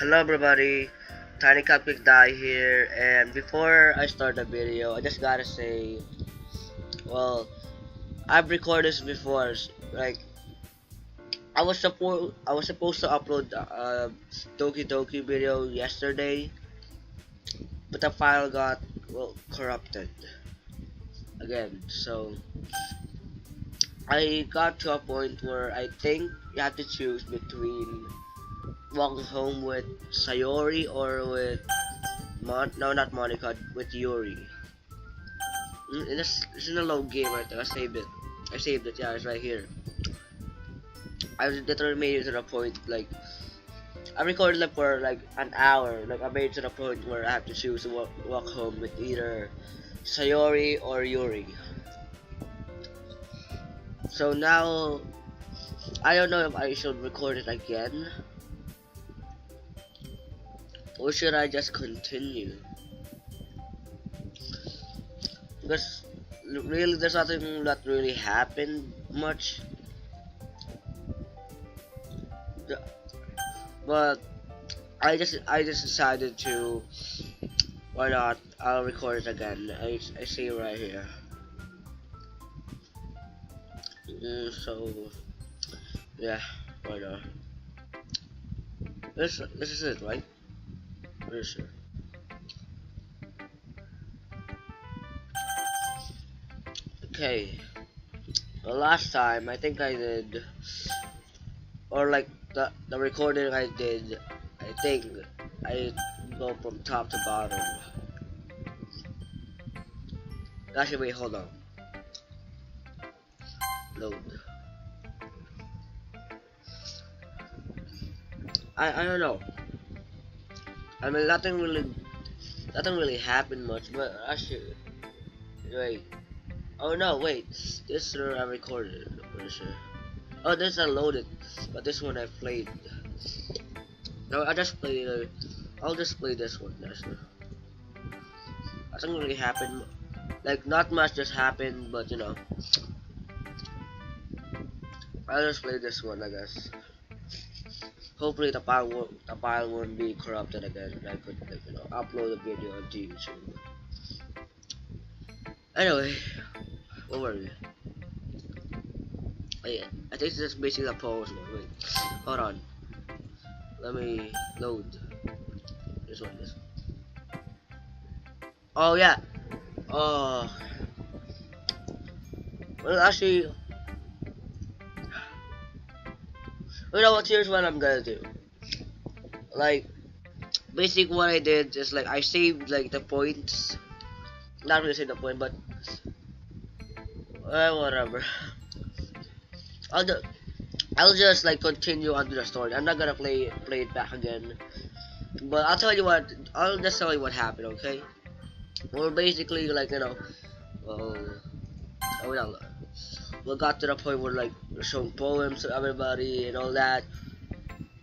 Hello everybody, Tiny Cupcake Die here, and before I start the video, I just gotta say, well, I've recorded this before, like, I was supposed to upload Doki Doki video yesterday, but the file got, well, corrupted again, so I got to a point where I think you have to choose between walking home with Sayori or with no, not Monica, with Yuri. It's in a low game right there. I saved it. I saved it. Yeah, it's right here. I literally made it to the point like I recorded like for like an hour. Like I made it to the point where I have to choose to walk home with either Sayori or Yuri. So now I don't know if I should record it again or should I just continue? Because really there's nothing that really happened much. But I just decided to, why not, I'll record it again. I see it right here. So yeah, why not? This is it, right? Pretty sure. Okay. The last time I think I did, or like the recording I did, I think I go from top to bottom. Actually, wait, hold on. Load. I don't know. I mean, nothing really happened much, but actually, wait. Oh no, wait. This one I recorded. I'm pretty sure. Oh, this I loaded, but this one I played. No, I just played. I'll just play this one. Nothing really happened. Like not much just happened, but you know, I'll just play this one, I guess. Hopefully the file won't be corrupted again, and I could like, you know, upload a video onto YouTube. Anyway, what were we? Oh, yeah, I think this is basically a pause one. Wait, hold on. Let me load this one. Oh yeah. Oh. Well, actually, you know what? Here's what I'm gonna do. Like, basically, what I did is like I saved like the points. Not really save the point, but whatever. I'll do. I'll just like continue onto the story. I'm not gonna play it back again. But I'll tell you what. I'll just tell you what happened. Okay. Well, basically, like you know, well, oh no, we got to the point where like we're showing poems to everybody and all that.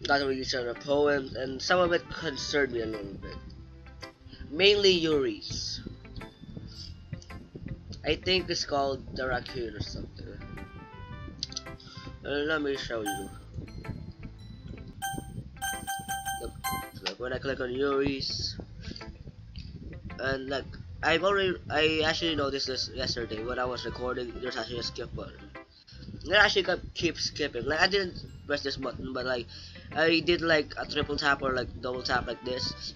Got to read each other poems, and some of it concerned me a little bit. Mainly Yuri's. I think it's called the raccoon or something. Let me show you. Look, when I click on Yuri's, and like I actually noticed this yesterday when I was recording. There's actually a skip button. I actually keep skipping. Like I didn't press this button, but like I did like a triple tap or like double tap like this,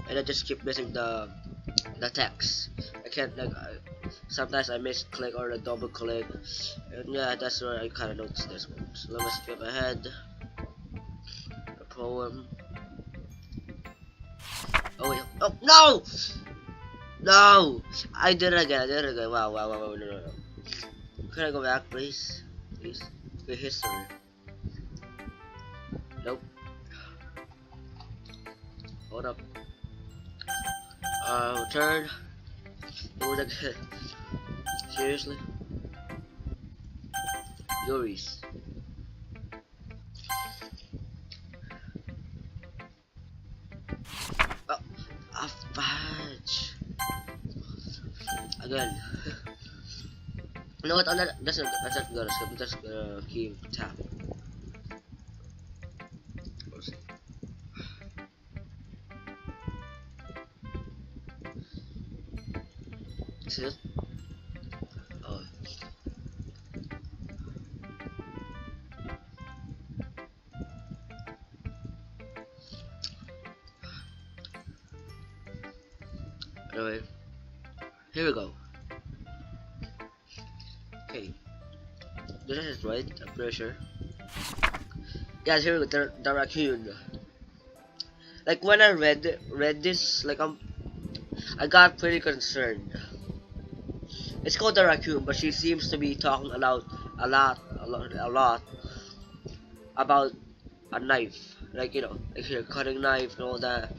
and I just keep missing the text. I can't like sometimes I miss click or a double click, and yeah, that's where I kind of noticed this one. So let me skip ahead. A poem. Oh wait. Oh no! No! I did it again. Wow, no. Can I go back, please? Please. The history. Nope. Hold up. Return. Do it again. Seriously? Yuri's. Oh, a fudge. Again. You know what? That's not gonna skip. I'm just gonna keep tapping. Anyway, here we go. Okay, this is right. I'm pretty sure. Guys, here we go. The raccoon. Like when I read this, like I got pretty concerned. It's called the raccoon, but she seems to be talking a lot about a knife. Like like here, cutting knife and all that.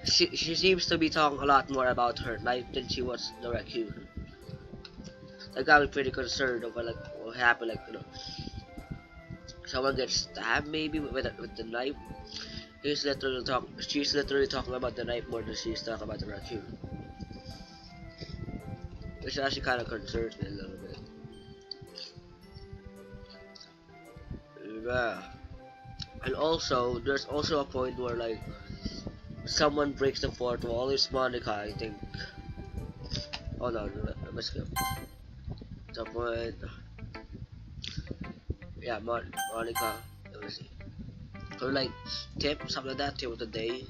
She seems to be talking a lot more about her knife than she was the raccoon. I got me pretty concerned over like what happened. Like someone gets stabbed maybe with the knife. She's literally talking about the knife more than she's talking about the raccoon. Which actually kind of concerns me a little bit. Yeah. And also, there's also a point where like someone breaks the fourth wall. It's Monica, I think. Oh no, let's go. The point. Yeah, Monica. Let me see. Or like tip, something like that. Tip of the day.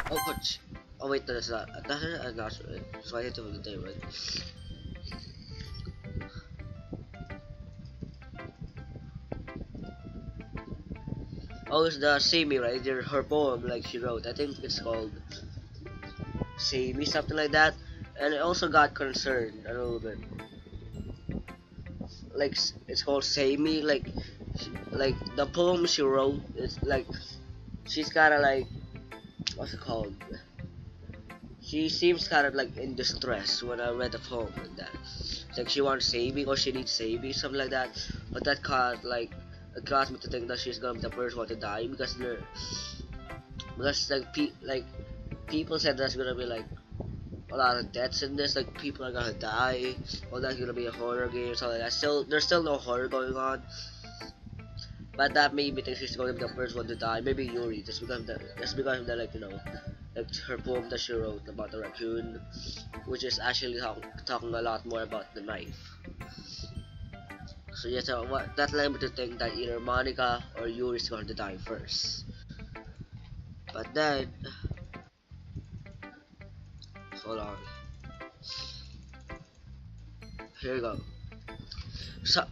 Oh, but oh wait, that's not. That's not right. So I hit tip of the day, right? Oh, it's the Simi, right? Her poem, like she wrote. I think it's called Simi, something like that. And I also got concerned a little bit. Like it's called Simi, like the poem she wrote. It's like she's kind of like what's it called? She seems kind of like in distress when I read the poem like that. It's like she wants saving or she needs saving, something like that. But that caused like it caused me to think that she's gonna be the first one to die because like people said there's gonna be like a lot of deaths in this, like people are gonna die, or that's gonna be a horror game or something like that. There's still no horror going on. But that made me think she's going to be the first one to die. Maybe Yuri, just because of the like like her poem that she wrote about the raccoon, which is actually talking a lot more about the knife. So yes, that led me to think that either Monica or Yuri is going to die first. But then, hold on. Here we go. So,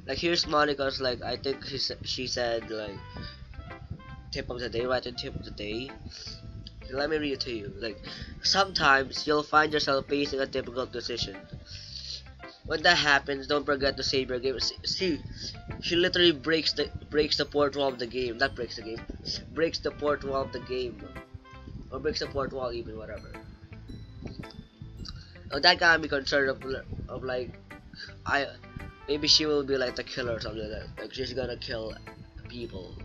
like here's Monica's like I think she said like tip of the day, right? And tip of the day. Let me read it to you. Like sometimes you'll find yourself facing a difficult decision. When that happens, don't forget to save your game. See, she literally breaks the fourth wall of the game. Not breaks the game. Breaks the fourth wall of the game, or breaks the fourth wall even whatever. Oh, that got me concerned of like maybe she will be like the killer or something like that. Like she's gonna kill people.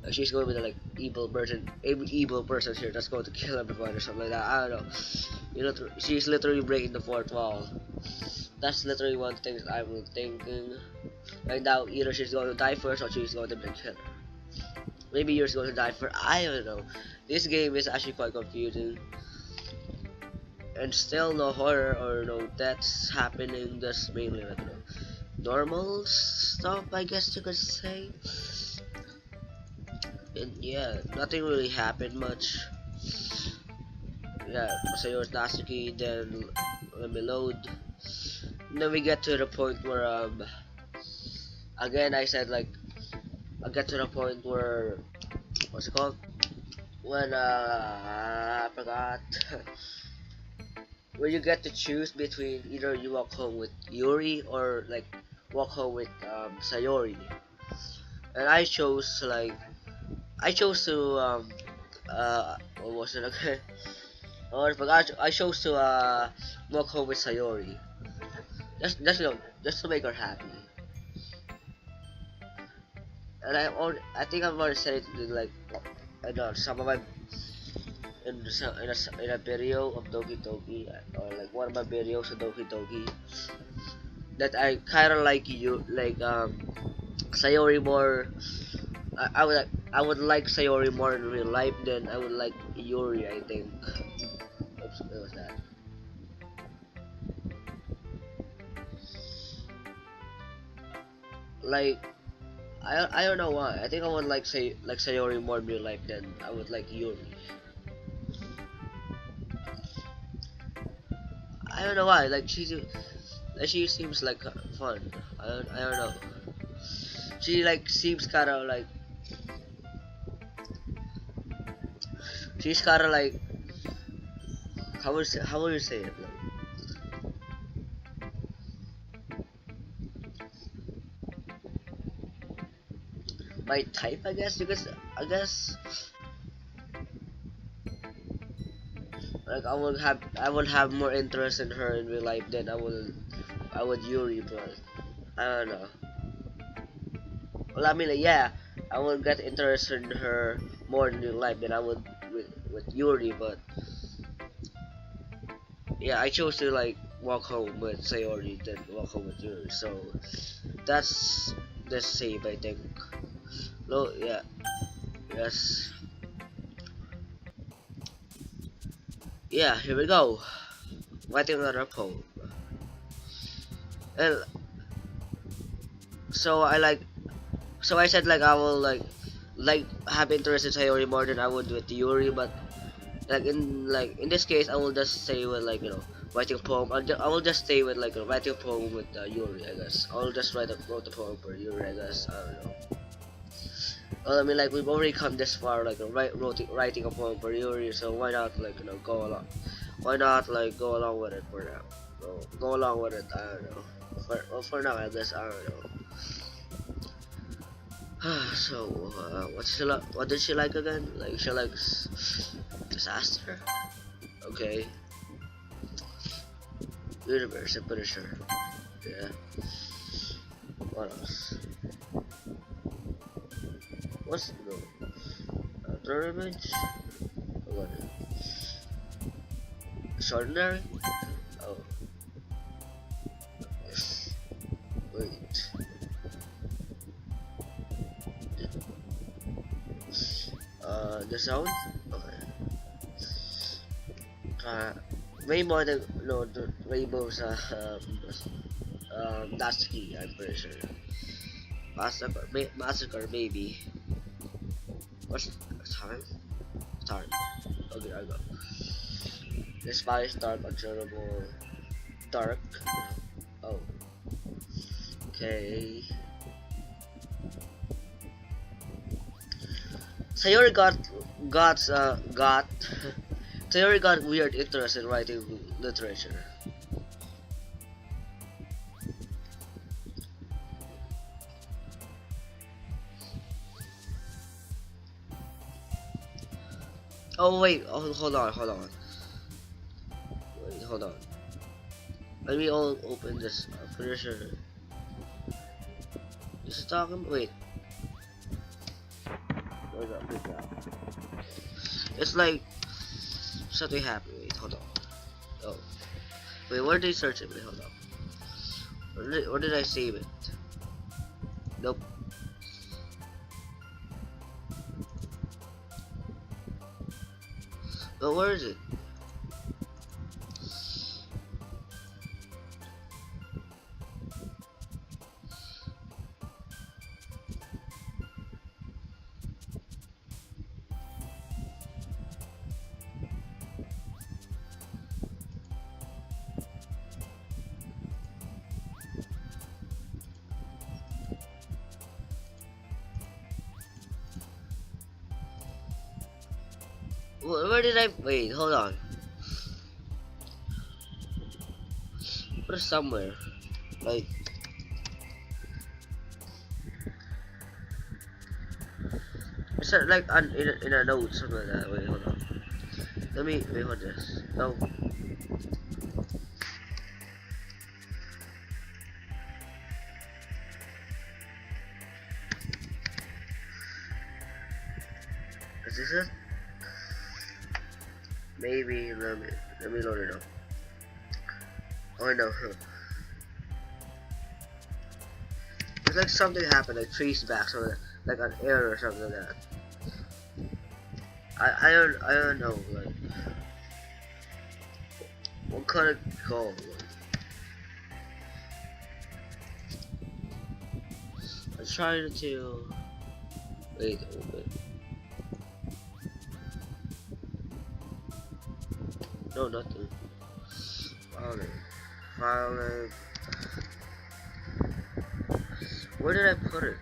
Like she's going to be the like evil person here that's going to kill everyone or something like that. I don't know. She's literally breaking the fourth wall. That's literally one thing I'm thinking. Right now, either she's going to die first or she's going to be the killer. Maybe you're going to die first. I don't know. This game is actually quite confusing. And still no horror or no deaths happening, just mainly like normal stuff, I guess you could say. And yeah, nothing really happened much. Yeah, so yours Natsuki, then let me load. And then we get to the point where again I said like I get to the point where what's it called? When I forgot. Where you get to choose between either you walk home with Yuri or like walk home with Sayori. And I chose to what was it again? Oh, I forgot. I chose to walk home with Sayori. Just to make her happy. And I think I've already said it in like I don't know, some of my in a video of Doki Doki or like one of my videos of Doki Doki that I kind of like you like Sayori more. I would like Sayori more in real life than I would like Yuri, I think. Oops, what was that? Like I don't know why. I think I would like Sayori more in real life than I would like Yuri. I don't know why. She seems like fun. I don't know. She like seems kind of like she's kind of like how would you say it? Like, my type, I guess, because I guess like I would have more interest in her in real life than I would Yuri, but I don't know. Well, I mean, like, yeah, I would get interested in her more in real life than I would with Yuri, but yeah, I chose to like walk home with Sayori than walk home with Yuri, so that's the save, I think. No, yeah, yes, yeah. Here we go. Writing another poem, and so I like so I said like I will like have interest in Sayori more than I would with Yuri, but like in this case I will just stay with like writing a poem. I will just stay with like writing a poem with Yuri, I guess. I'll just wrote a poem for Yuri, I guess. I don't know. Well, I mean, like we've already come this far, like writing a poem for Yuri, so why not like go along? Why not like go along with it for now? Go along with it. I don't know. For now, I guess. I don't know. So, what did she like again? Like, she likes disaster? Okay. Universe and Punisher. Yeah. What else? What's no? Tournament? What? Extraordinary? Oh. Wait. The sound? Okay. Way more than no the Rainbow's that's the key, I'm pretty sure. Massacre maybe. What's time? Time. Okay, I go. The Spanish dark observable dark. Oh. Okay. Sayori got Sayori got weird interest in writing literature. Oh wait, hold on, wait, hold on. Let me all open this. I'm pretty sure. Is it talking? Wait. Where's that? Where's that? It's like something happened. Wait, hold on. Oh, wait, where did I search it? Wait, hold on. Where did I save it? Nope. Oh, where is it? Where did I wait? Hold on. Put it somewhere. Like it's like in a note, something like that. Wait, hold on. Let me wait. Hold this. No. Is this it? Maybe let me load it up. Oh no. It's like something happened, like trace back, something like an error or something like that. I don't know, like what could it go? Like, trying to wait. Wait. No, nothing. Finally, finally. Where did I put it?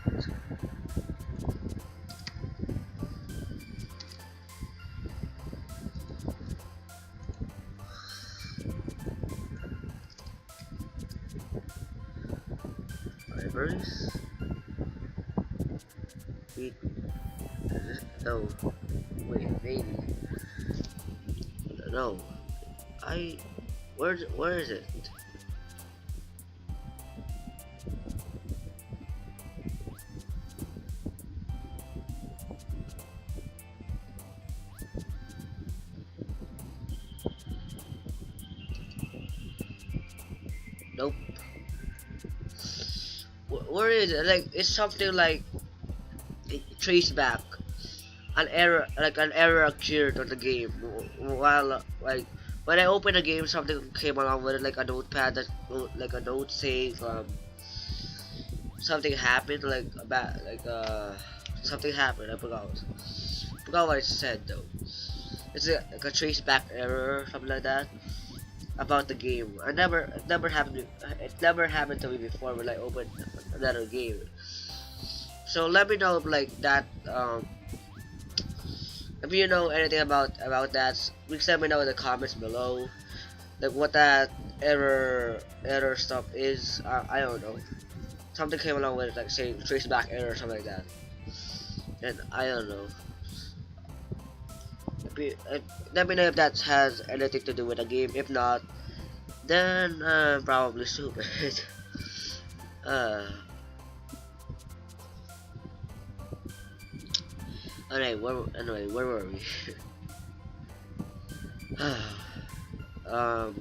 Libraries? Wait, no. Wait, maybe. No. Where is it? Nope. Where is it? Like, it's something like it trace back an error occurred on the game while like when I opened the game. Something came along with it, like a notepad that like a note saying something happened, like a bad something happened. I forgot what it said though. It's like a trace back error or something like that about the game. It never happened to me before when I opened another game. So let me know if like that if you know anything about that. Please let me know in the comments below, like what that error stuff is. I don't know. Something came along with it, like saying trace back error or something like that, and I don't know. Let me know if that has anything to do with the game. If not, then probably stupid. uh anyway, where were we? um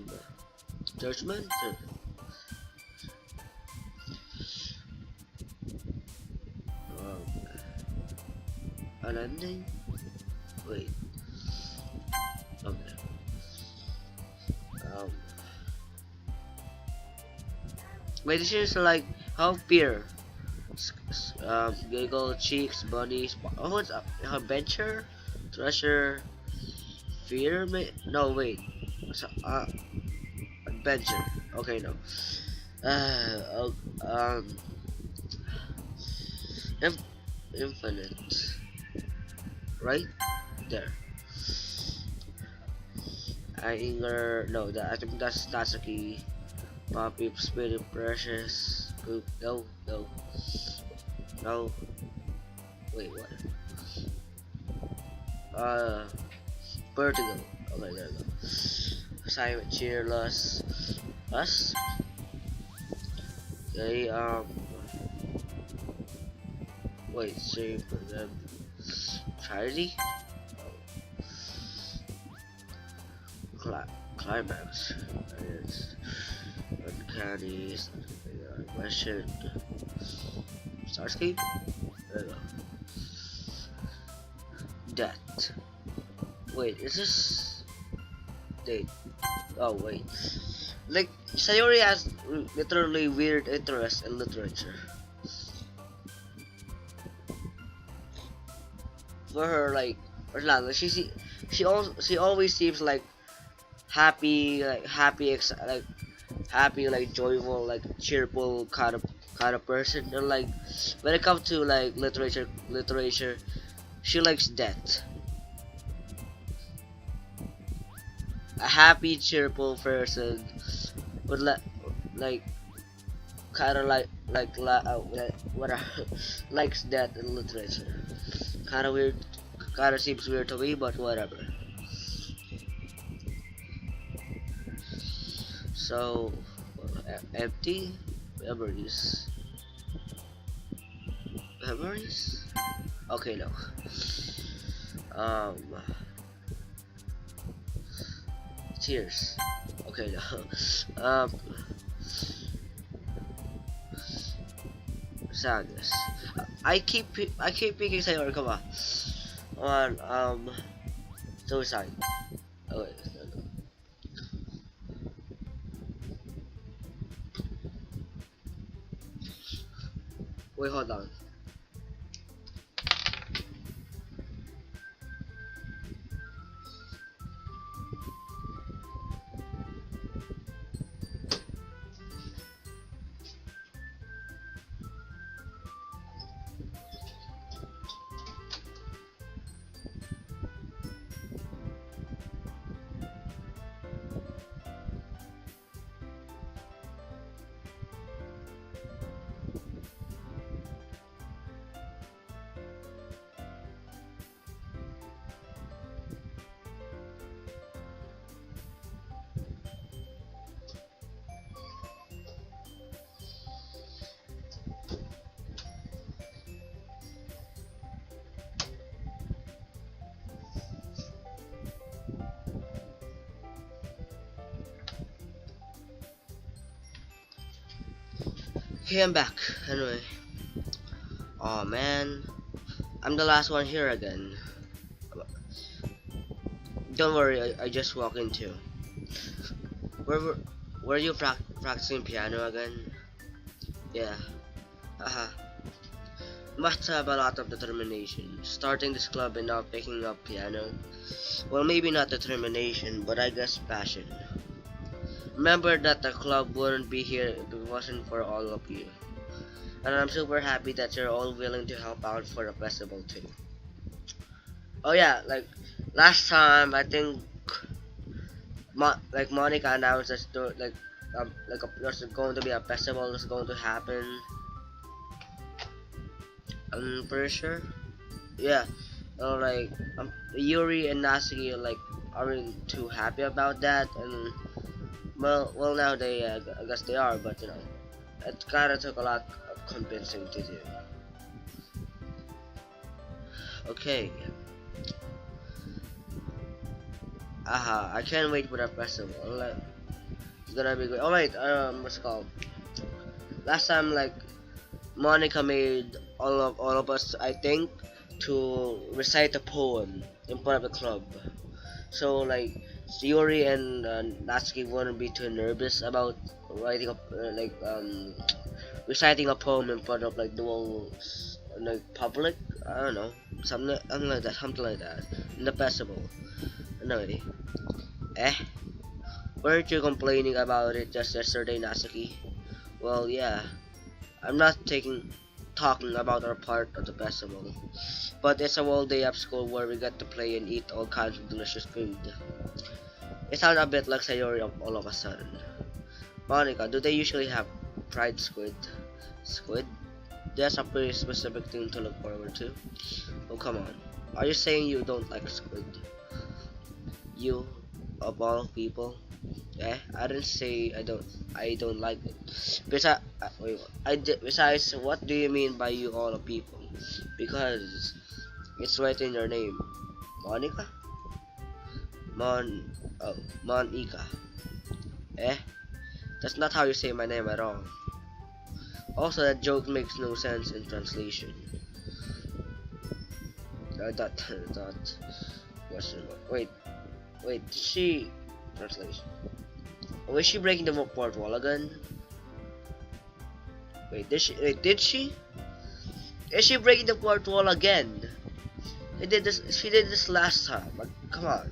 Judgment? An ending? Wait. Okay. Wait, this is like how beer. Giggle, cheeks, bunnies. Oh, it's adventure, treasure, fear. No, wait. So, adventure. Okay, no. Oh, infinite. Right there. Anger. No, I think that's a key. Poppy, spinning, precious. Poop. No, no, no. Wait, what? Vertigo. Okay, there we go. Silent, cheerless. Us. Okay, wait, save for them. Charity? Climax. It's uncanny. Question. Starscape? There we go. Death. Wait, is this date? Oh wait. Like Sayori has literally weird interest in literature. For her, like, or not, like she always seems like happy, like joyful, like cheerful kind of person. And like when it comes to like literature, she likes death. A happy, cheerful person would like kind of what likes death in literature. Kind of weird. Kind of seems weird to me, but whatever. So empty memories. Memories? Okay, no. Um, tears. Okay, no. Sadness. I keep picking Sayori. Come on. Suicide. Okay. Wait, hold on. Okay, I'm back. Anyway. Oh man, I'm the last one here again. Don't worry, I just walked into. Where were you practicing piano again? Yeah. Haha. Must have a lot of determination. Starting this club and now picking up piano. Well, maybe not determination, but I guess passion. Remember that the club wouldn't be here if it wasn't for all of you. And I'm super happy that you're all willing to help out for the festival too. Oh yeah, like last time I think like Monica announced that there's going to be a festival that's going to happen. I'm pretty sure. Yeah, like Yuri and Natsuki like aren't too happy about that, and well now they I guess they are, but you know, it kind of took a lot of convincing to do. Okay. Aha, I can't wait for the festival. Like, it's gonna be good. Oh wait, what's it called? Last time, like, Monica made all of us, I think, to recite a poem in front of the club. So like, Yuri and Natsuki wouldn't be too nervous about writing reciting a poem in front of like the whole like public. I don't know, something like that in the festival. Anyway, eh? Weren't you complaining about it just yesterday, Natsuki? Well, yeah. I'm not talking about our part of the festival, but it's a whole day of school where we get to play and eat all kinds of delicious food. It sounds a bit like Sayori all of a sudden. Monica, do they usually have fried squid? Squid? That's a pretty specific thing to look forward to. Oh, come on. Are you saying you don't like squid? You, of all people? I didn't say I don't like it. Besides, what do you mean by you all of people? Because it's right in your name. Monica? Monica. Eh? That's not how you say my name at all. Also, that joke makes no sense in translation. That question. Wait, she translation. Oh, is she breaking the fourth wall again? Did she? Is she breaking the fourth wall again? She did this last time. But come on.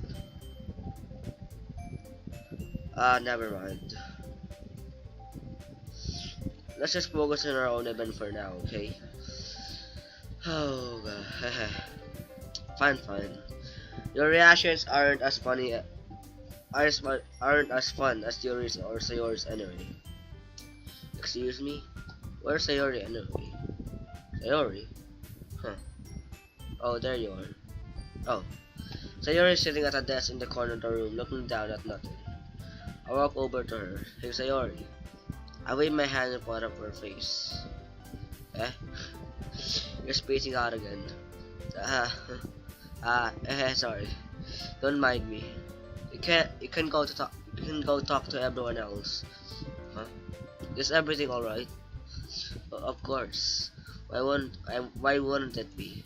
Never mind. Let's just focus on our own event for now, okay? Oh god. Fine. Your reactions aren't as fun as yours or Sayori's anyway. Excuse me? Where's Sayori anyway? Sayori? Huh. Oh, there you are. Oh. Sayori is sitting at a desk in the corner of the room looking down at nothing. I walk over to her. Hey Sayori. I wave my hand in front of her face. Eh? You're spacing out again. Sorry. Don't mind me. You can go talk to everyone else. Huh? Is everything alright? Of course. Why wouldn't it be?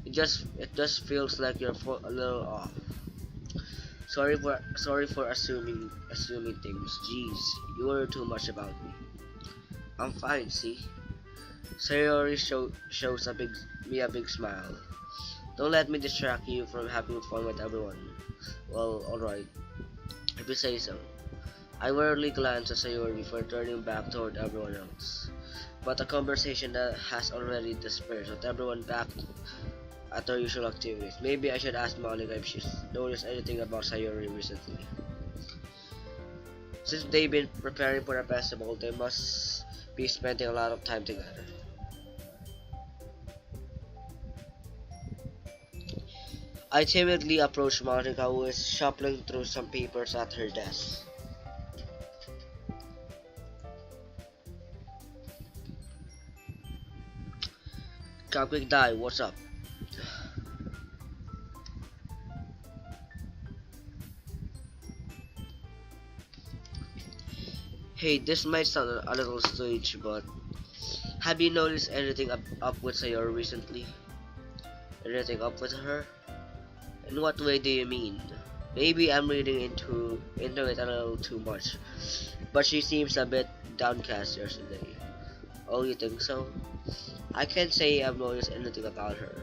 It just feels like you're a little off. Sorry for assuming things. Jeez, you worry too much about me. I'm fine, see? Sayori shows me a big smile. Don't let me distract you from having fun with everyone. Well, alright, if you say so. I warily glance at Sayori before turning back toward everyone else. But a conversation that has already dispersed with everyone back at their usual activities. Maybe I should ask Monica if she's noticed anything about Sayori recently. Since they've been preparing for the festival, they must be spending a lot of time together. I timidly approach Monica, who is shuffling through some papers at her desk. Cupcake Die, what's up? Hey, this might sound a little strange, but have you noticed anything up with Sayori recently? Anything up with her? In what way do you mean? Maybe I'm reading into it a little too much, but she seems a bit downcast yesterday. Oh, you think so? I can't say I've noticed anything about her.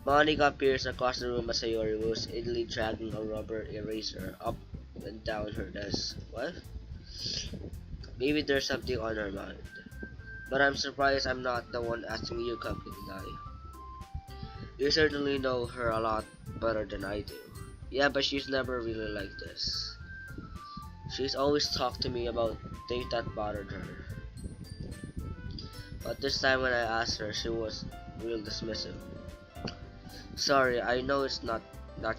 Monica peers across the room at Sayori, who is idly dragging a rubber eraser up and down her desk. What? Maybe there's something on her mind. But I'm surprised I'm not the one asking you, Cupcake Die. You certainly know her a lot better than I do. Yeah, but she's never really like this. She's always talked to me about things that bothered her. But this time when I asked her, she was real dismissive. Sorry, I know it's not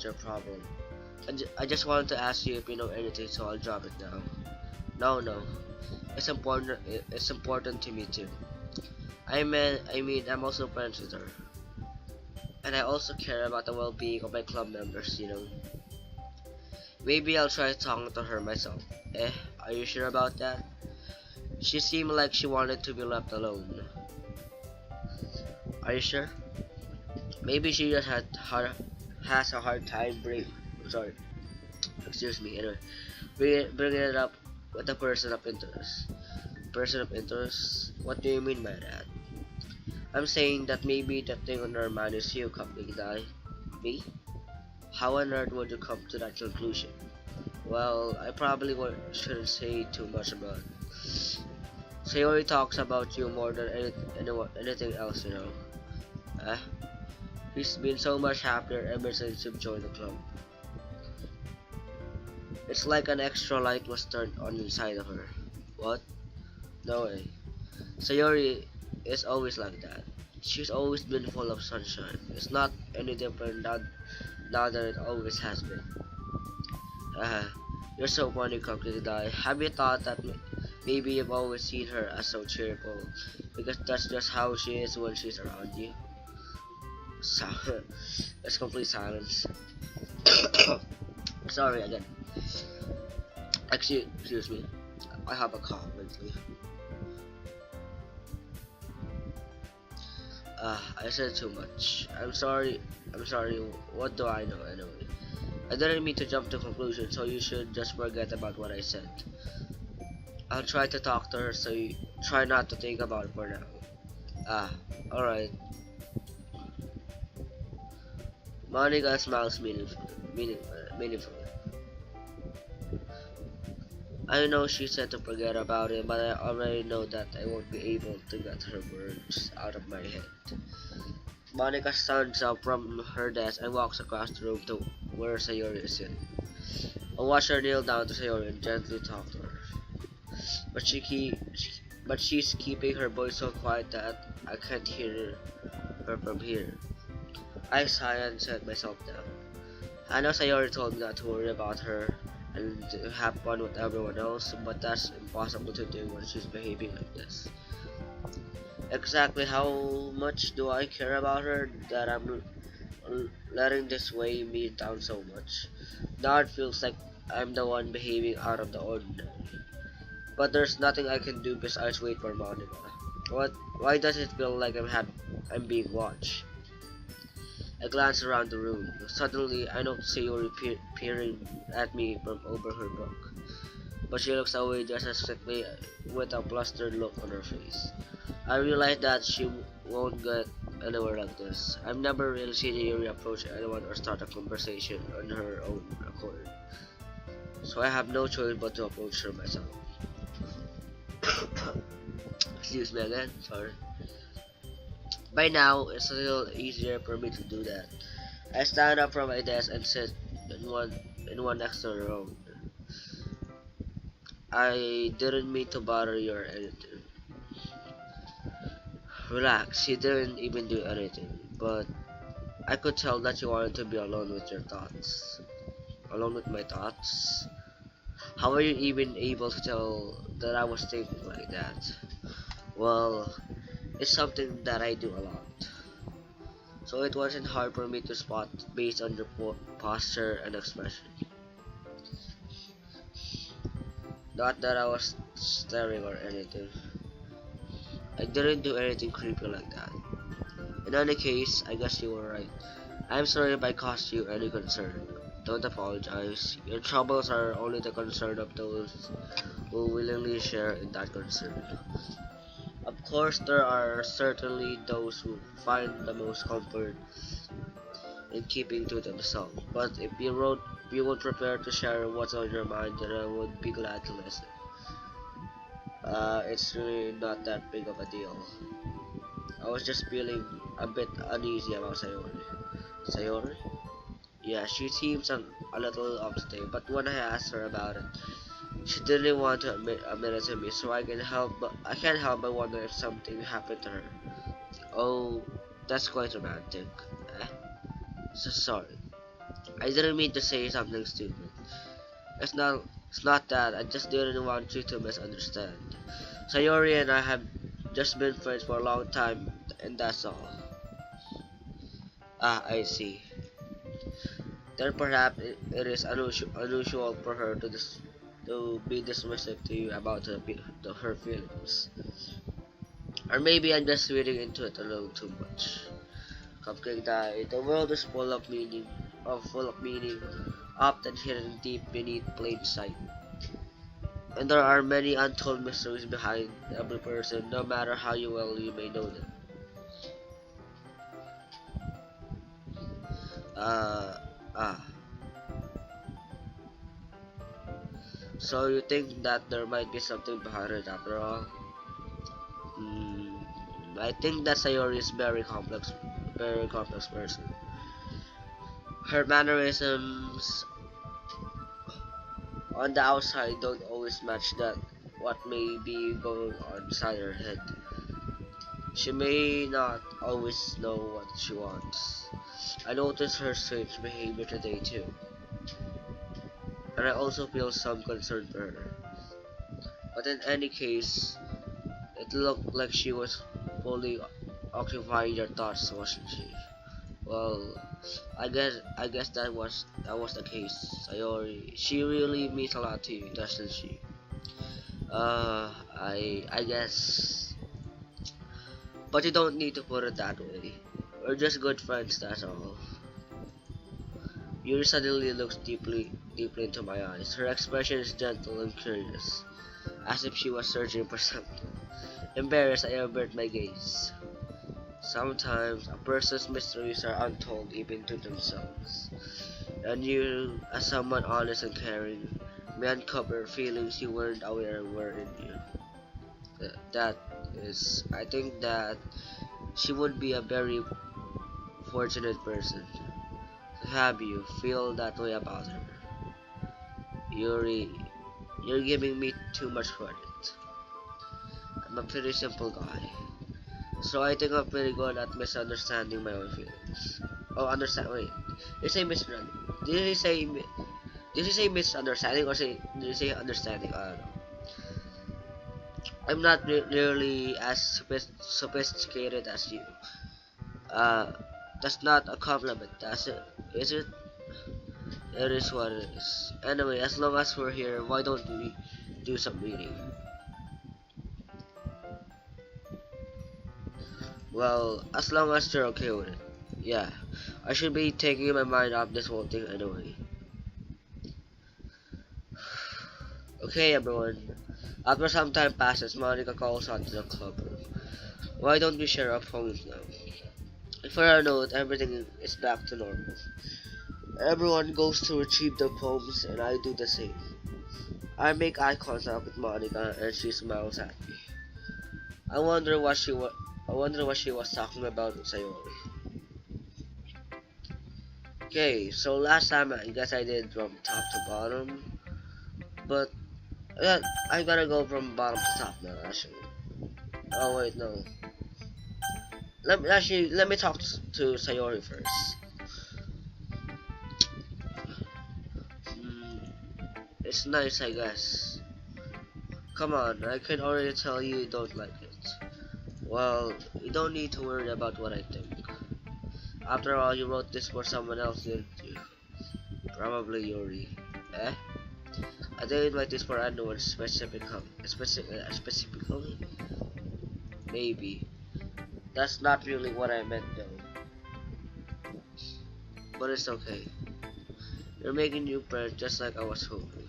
your problem. I just wanted to ask you if you know anything, so I'll drop it now. No. It's important to me too. I mean, I'm also friends with her. And I also care about the well-being of my club members, you know. Maybe I'll try talking to her myself. Are you sure about that? She seemed like she wanted to be left alone. Are you sure? Maybe she just has a hard time sorry, excuse me, anyway. Bringing it up with a person of interest. Person of interest? What do you mean by that? I'm saying that maybe the thing on her mind is you, Cupcake Die. Me? How on earth would you come to that conclusion? Well, I probably shouldn't say too much about it. Sayori talks about you more than anything else, you know. Eh? He's been so much happier ever since you've joined the club. It's like an extra light was turned on inside of her. What? No way. Sayori is always like that. She's always been full of sunshine. It's not any different now than it always has been. Uh, you're so funny, Cupcake Die. Have you thought that maybe you've always seen her as so cheerful? Because that's just how she is when she's around you. So, there's complete silence. Sorry again. Excuse me. I have a cough lately. I said too much. I'm sorry. What do I know anyway? I didn't mean to jump to conclusions, so you should just forget about what I said. I'll try to talk to her, so you try not to think about it for now. Alright. Monica smiles meaningfully. I know she said to forget about it, but I already know that I won't be able to get her words out of my head. Monica stands up from her desk and walks across the room to where Sayori is sitting. I watch her kneel down to Sayori and gently talk to her. But she's keeping her voice so quiet that I can't hear her from here. I sighed and set myself down. I know Sayori told me not to worry about her and to have fun with everyone else, but that's impossible to do when she's behaving like this. Exactly how much do I care about her that I'm letting this weigh me down so much? Now it feels like I'm the one behaving out of the ordinary. But there's nothing I can do besides wait for Monica. Why does it feel like I'm being watched? I glance around the room. Suddenly, I notice Sayori peering at me from over her book. but she looks away just as quickly with a flustered look on her face. I realize that she won't get anywhere like this. I've never really seen Yuri approach anyone or start a conversation on her own accord, so I have no choice but to approach her myself. Excuse me again, sorry. By now, it's a little easier for me to do that. I stand up from my desk and sit in one next to her own. I didn't mean to bother you or anything. Relax, you didn't even do anything, but I could tell that you wanted to be alone with your thoughts. Alone with my thoughts? How are you even able to tell that I was thinking like that? Well, it's something that I do a lot. So it wasn't hard for me to spot based on your posture and expression. Not that I was staring or anything. I didn't do anything creepy like that. In any case, I guess you were right. I'm sorry if I caused you any concern. Don't apologize. Your troubles are only the concern of those who willingly share in that concern. Of course, there are certainly those who find the most comfort in keeping to themselves. But if you would prepare to share what's on your mind, then I would be glad to listen. It's really not that big of a deal. I was just feeling a bit uneasy about Sayori. Sayori? Yeah, she seems a little off today, but when I asked her about it, she didn't want to admit it to me, so I can't help but wonder if something happened to her. Oh, that's quite romantic. Eh? So sorry. I didn't mean to say something stupid. It's not it's not that. I just didn't want you to misunderstand. Sayori and I have just been friends for a long time, and that's all. Ah, I see. Then perhaps it is unusual for her to be dismissive to you about her feelings. Or maybe I'm just reading into it a little too much. Cupcake died. The world is full of meaning, often hidden deep beneath plain sight. And there are many untold mysteries behind every person, no matter how well you may know them. Uh, ah. So you think that there might be something behind it after all? Hmm. I think that Sayori is very complex person. Her mannerisms on the outside don't always match that what may be going on inside her head. She may not always know what she wants. I noticed her strange behavior today too, and I also feel some concern for her. But in any case, it looked like she was fully occupying your thoughts, wasn't she? Well, I guess that was the case. Sayori, she really means a lot to you, doesn't she? I guess, but you don't need to put it that way. We're just good friends, that's all. Yuri suddenly looks deeply into my eyes. Her expression is gentle and curious, as if she was searching for something. Embarrassed, I avert my gaze. Sometimes a person's mysteries are untold even to themselves, and you, as someone honest and caring, may uncover feelings you weren't aware were in you. That is, I think that she would be a very fortunate person to have you feel that way about her. Yuri, you're giving me too much credit. I'm a pretty simple guy, so I think I'm pretty good at misunderstanding my own feelings. Oh, understand. Wait, did you say misunderstanding? Did you say did you say misunderstanding or did you say understanding? I don't know. I'm not nearly as sophisticated as you. Uh, that's not a compliment, that's it. Is it? It is what it is. Anyway, as long as we're here, why don't we do some reading? Well, as long as you're okay with it. Yeah, I should be taking my mind off this whole thing anyway. Okay, everyone. After some time passes, Monica calls out to the club room. Why don't we share our phones now? For a note, everything is back to normal. Everyone goes to retrieve their phones, and I do the same. I make eye contact with Monica, and she smiles at me. I wonder what she was. I wonder what she was talking about with Sayori. Okay, so last time I guess I did from top to bottom, but I gotta go from bottom to top now. Actually, oh wait, no. Let me talk to Sayori first. Hmm, it's nice, I guess. Come on, I can already tell you don't like it. Well, you don't need to worry about what I think. After all, you wrote this for someone else, didn't you? Probably Yuri. Eh? I didn't write this for anyone specifically. Maybe. That's not really what I meant though. But it's okay. You're making new friends just like I was hoping.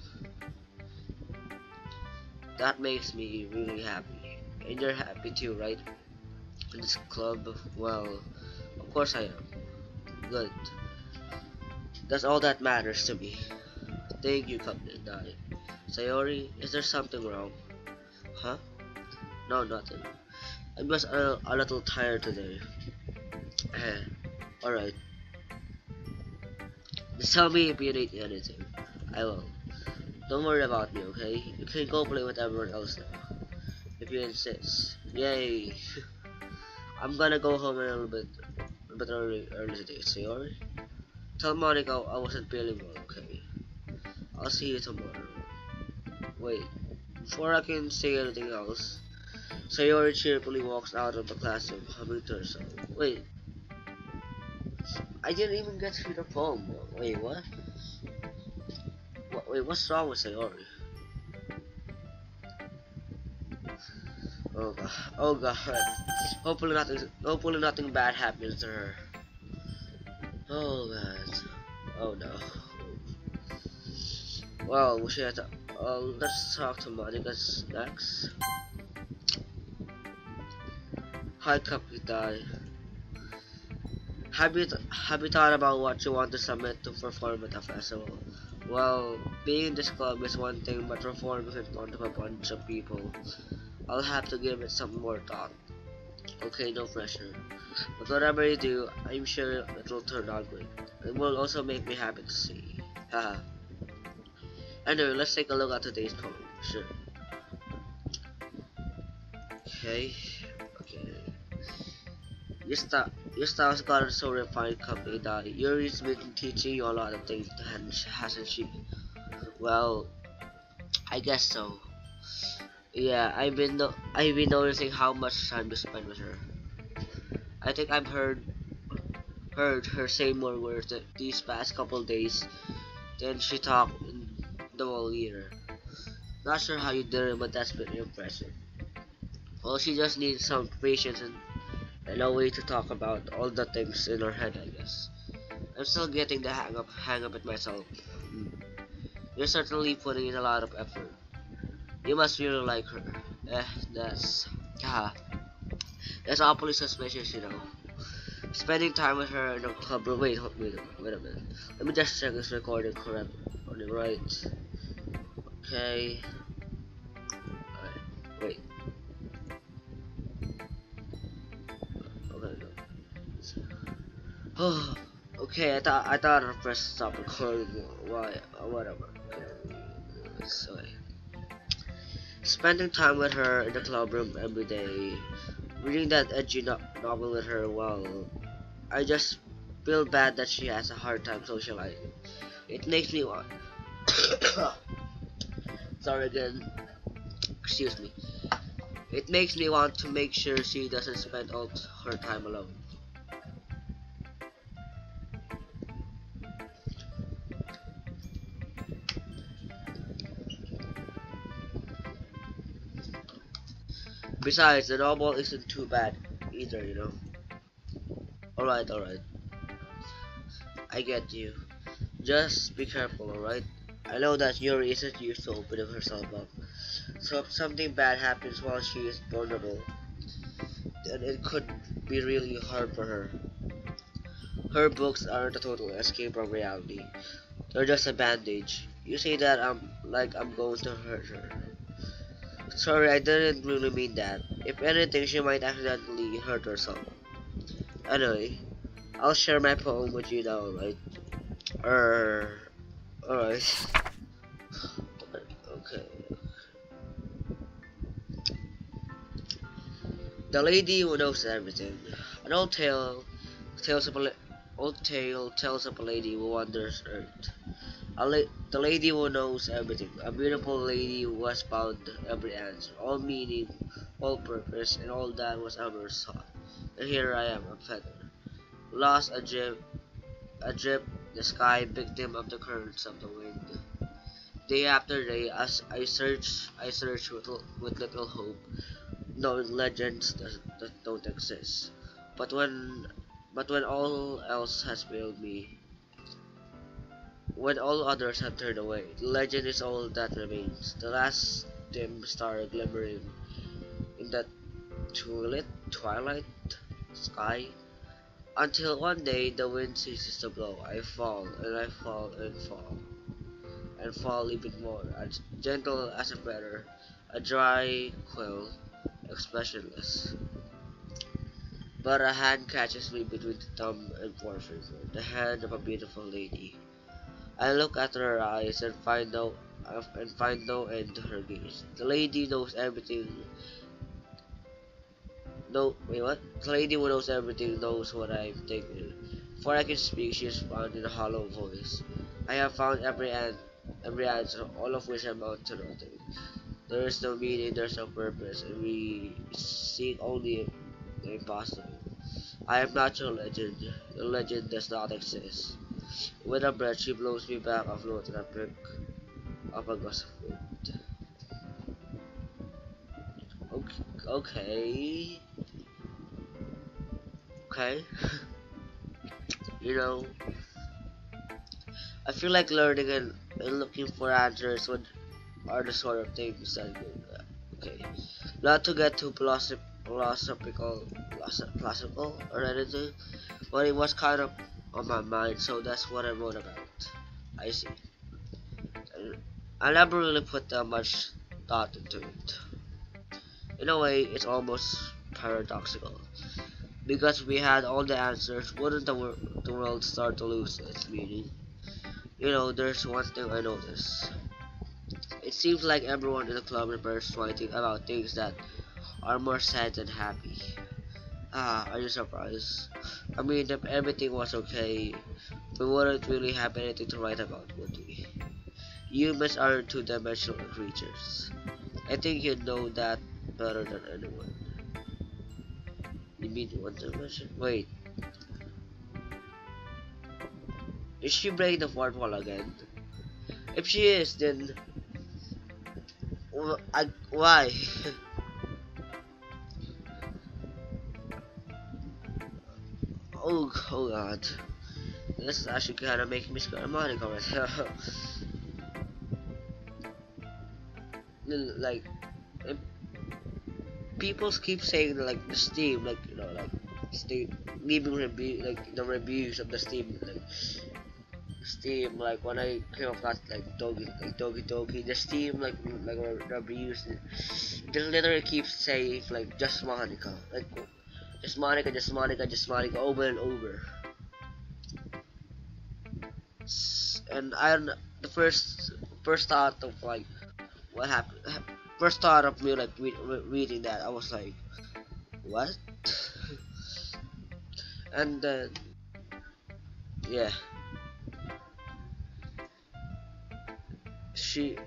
That makes me really happy. And you're happy too, right? In this club? Well, of course I am. Good. That's all that matters to me. Thank you, Captain Dai. Sayori, is there something wrong? Huh? No, nothing. I'm just a little tired today. Alright. Just tell me if you need anything. I will. Don't worry about me, okay? You can go play with everyone else now. If you insist. Yay! I'm gonna go home a bit early today, Sayori. Tell Monica I wasn't feeling well, okay? I'll see you tomorrow. Wait, before I can say anything else, Sayori cheerfully walks out of the classroom, humming to herself. Wait, I didn't even get through the poem. Wait, what? Wait, what's wrong with Sayori? Oh god, oh god. Hopefully nothing bad happens to her. Oh god. Oh no. Well, we should have to, let's talk to Monica next. Hi, Kapitan. Have you thought about what you want to submit to perform at the festival? Well, being in this club is one thing, but performing in front of a bunch of people, I'll have to give it some more thought. Okay, no pressure. But whatever you do, I'm sure it'll turn out great. It will also make me happy to see. Haha. Anyway, let's take a look at today's poem. Sure. Okay. Okay. Your style's gotten so refined, company that Yuri's been teaching you a lot of things, hasn't she? Well, I guess so. Yeah, I've been noticing how much time you spend with her. I think I've heard her say more words these past couple days than she talked in the whole year. Not sure how you did it, but that's been impressive. Well, she just needs some patience and a way to talk about all the things in her head, I guess. I'm still getting the hang of it myself. Hmm. You're certainly putting in a lot of effort. You must really like her. Eh, that's haha. That's awfully suspicious, you know. Spending time with her in a club room. Wait a minute. Let me just check this recording correct. Right. Okay. Alright. Wait. Okay. Oh. Okay. I thought I pressed stop recording. Why? Whatever. Okay. Sorry. Spending time with her in the club room every day, reading that edgy novel with her. Well, I just feel bad that she has a hard time socializing. It makes me want. Sorry again. Excuse me. It makes me want to make sure she doesn't spend all her time alone. Besides, the novel isn't too bad either, you know. Alright. I get you. Just be careful, alright? I know that Yuri isn't used to opening herself up. So if something bad happens while she is vulnerable, then it could be really hard for her. Her books aren't a total escape from reality. They're just a bandage. You say that I'm going to hurt her. Sorry, I didn't really mean that. If anything, she might accidentally hurt herself. Anyway, I'll share my poem with you now, right? Alright. Okay. The lady who knows everything. An tales of a old tale tells of a lady who wanders earth. The lady who knows everything. A beautiful lady who has found every answer, all meaning, all purpose, and all that was ever sought. And here I am, a feather, lost adrift the sky, victim of the currents of the wind. Day after day, as I search with little hope, knowing legends that don't exist. But when all else has failed me, when all others have turned away, the legend is all that remains. The last dim star glimmering in that twilight sky. Until one day the wind ceases to blow. I fall and I fall and fall and fall even more, as gentle as a feather, a dry quill, expressionless. But a hand catches me between the thumb and forefinger, the hand of a beautiful lady. I look at her eyes and find no end to her gaze. The lady knows everything. No, wait, what? The lady who knows everything knows what I'm thinking. Before I can speak, she is found in a hollow voice. I have found every answer, all of which amount to nothing. There is no meaning, there is no purpose, and we seek only the impossible. I am not your legend. The legend does not exist. With a breath, she blows me back afloat in a prick of a gust of wind. Okay. Okay. You know, I feel like learning and looking for answers are the sort of things that okay. Not to get too philosophical or anything, but it was kind of on my mind, so that's what I wrote about. I see. And I never really put that much thought into it. In a way, it's almost paradoxical. Because if we had all the answers, wouldn't the world start to lose its meaning? You know, there's one thing I noticed. It seems like everyone in the club prefers fighting about things that are more sad than happy. Ah, are you surprised? I mean, if everything was okay, we wouldn't really have anything to write about, would we? Humans are two-dimensional creatures. I think you know that better than anyone. You mean one dimension? Wait. Is she breaking the fourth wall again? If she is, then why? Oh god. This is actually kind of making me scared right now. Like, if people keep saying like the Steam, like you know, like leaving review, like the reviews of the Steam, like Steam, like when I came across like Doki Doki, the Steam like reviews, they literally keep saying like just Monica, like just Monica over and over. And the first thought of like what happened, first thought of me like reading that, I was like, what? And then yeah, she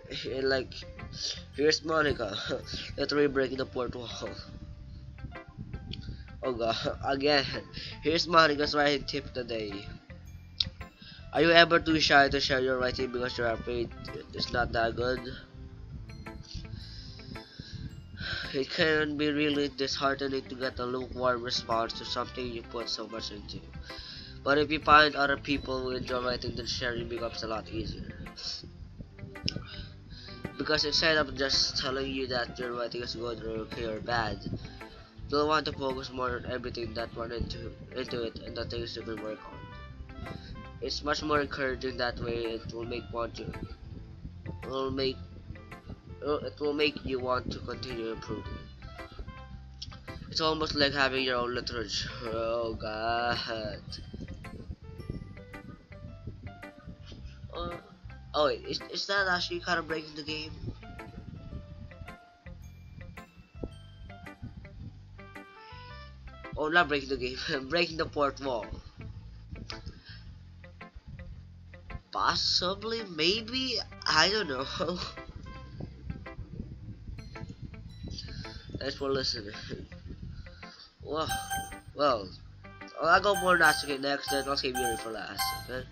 like here's Monica literally breaking the fourth wall. Oh god, again, here's Monica's writing tip of the day. Are you ever too shy to share your writing because you're afraid it's not that good? It can be really disheartening to get a lukewarm response to something you put so much into. But if you find other people who enjoy writing, then sharing becomes a lot easier. Because instead of just telling you that your writing is good or okay or bad, they'll want to focus more on everything that went into it and the things you can work on. It's much more encouraging that way. It will make want you. It will make it will make you want to continue improving. It's almost like having your own literature. Oh god. Uh, oh wait, is that actually kind of breaking the game? Oh, not breaking the game, breaking the fourth wall. Possibly, maybe, I don't know. Thanks for listening. Well, well, I'll go more Natsuki next, then I'll save Yuri for last, okay?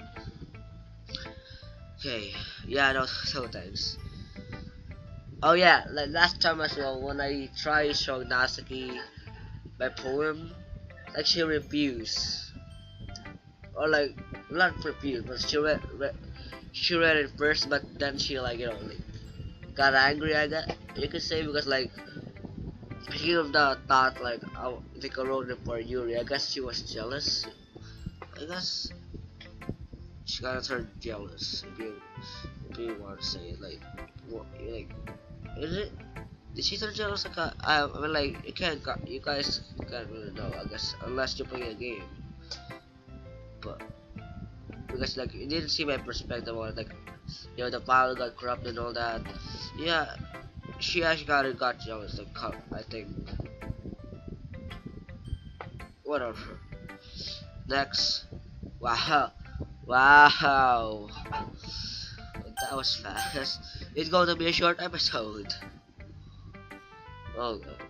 Okay, yeah, no, so thanks. Oh yeah, like last time as well, when I tried showing Natsuki my poem, like she refused. Or like, not refused, but she read it first, but then she like, you know, like, got angry at that, you could say, because like, she of the thought like, I think I wrote it for Yuri. I guess she was jealous. I guess she kind of turned jealous, if you want to say it, like, what, like, is it? Did she turn jealous? Like, I mean, like, you guys can't really know, I guess, unless you play a game. But because like you didn't see my perspective on it, like, you know, the file got corrupted and all that. Yeah, she actually got jealous. Like, I think. Whatever. Next. Wow. Wow. That was fast. It's going to be a short episode. Oh god.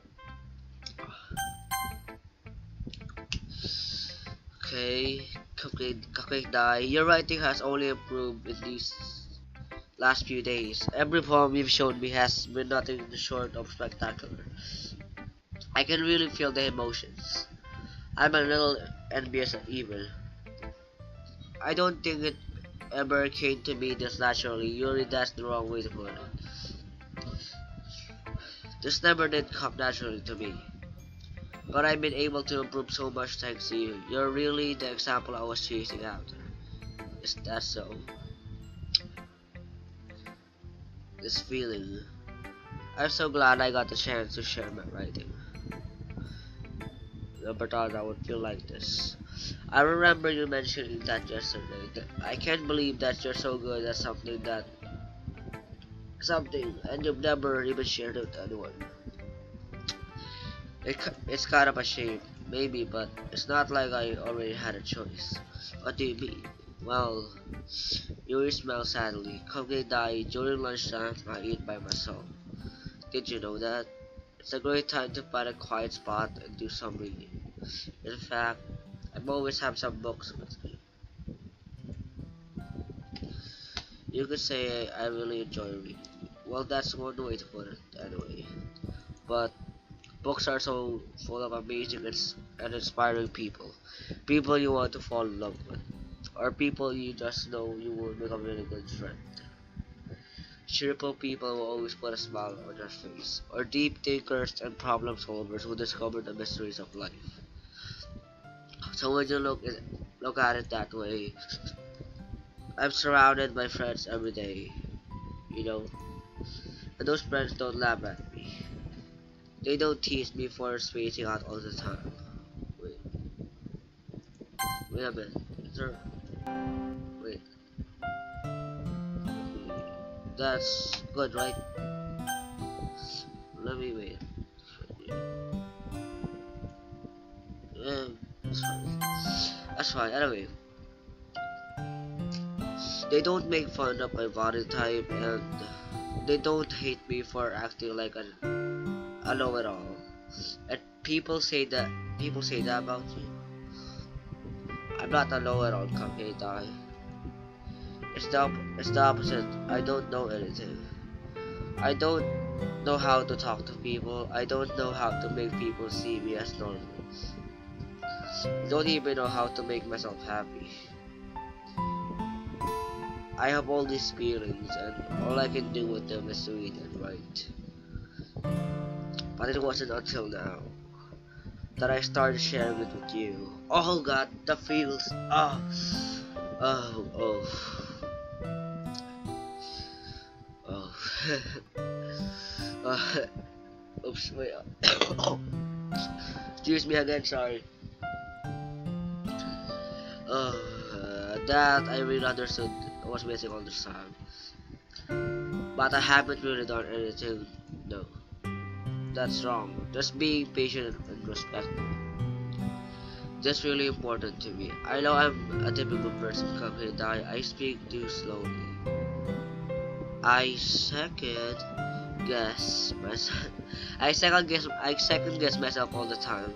Okay. Cupcake die. Your writing has only improved in these last few days. Every poem you've shown me has been nothing short of spectacular. I can really feel the emotions. I'm a little envious of evil. I don't think it ever came to me this naturally. Yuri, that's the wrong way to put it. This never did come naturally to me. But I've been able to improve so much thanks to you. You're really the example I was chasing after. Is that so? This feeling. I'm so glad I got the chance to share my writing. Never thought I would feel like this. I remember you mentioning that yesterday. I can't believe that you're so good at something and you've never even shared it with anyone. It's kind of a shame, maybe, but it's not like I already had a choice. What do you mean? Well, Yuri smiled sadly. Cupcake died during lunchtime. I eat by myself. Did you know that? It's a great time to find a quiet spot and do some reading. In fact, I always have some books with me. You could say I really enjoy reading. Well, that's one way to put it, anyway. But books are so full of amazing and inspiring people. People you want to fall in love with. Or people you just know you will become a really good friend. Cheerful people who always put a smile on their face. Or deep thinkers and problem solvers who discover the mysteries of life. So when you look at it that way, I'm surrounded by friends every day. You know. And those friends don't laugh at me. They don't tease me for spacing out all the time. Wait a minute. Wait. That's good, right? Let me wait. Yeah, that's fine. That's fine. Anyway, they don't make fun of my body type, and they don't hate me for acting like a know-it-all. And people say that about you. I'm not a know-it-all, Cupcake die. It's the opposite. I don't know anything. I don't know how to talk to people. I don't know how to make people see me as normal. I don't even know how to make myself happy. I have all these feelings, and all I can do with them is to read and write. But it wasn't until now that I started sharing it with you. Oh God, the feels. Oh, oh. uh, Oops, wait. Excuse me again, sorry. That I really understood was missing all this time. But I haven't really done anything. No, that's wrong. Just being patient and respectful. That's really important to me. I know I'm a typical person come here that I speak too slowly. I second guess myself. I second guess myself all the time.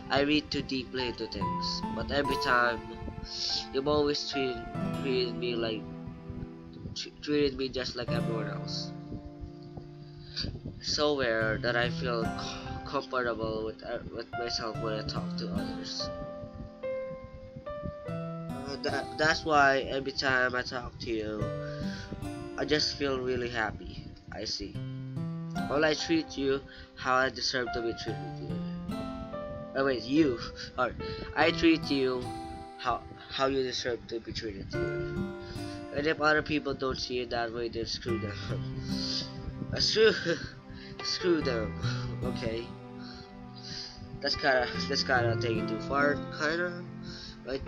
I read too deeply into things, but every time you've always treated me just like everyone else. So rare that I feel comfortable with myself when I talk to others. That's why every time I talk to you, I just feel really happy. I see. Well, I treat you how I deserve to be treated. Oh wait, you. Or I treat you how you deserve to be treated. And if other people don't see it that way, then screw them. Screw them. Okay. That's kinda taking too far, kinda. Right?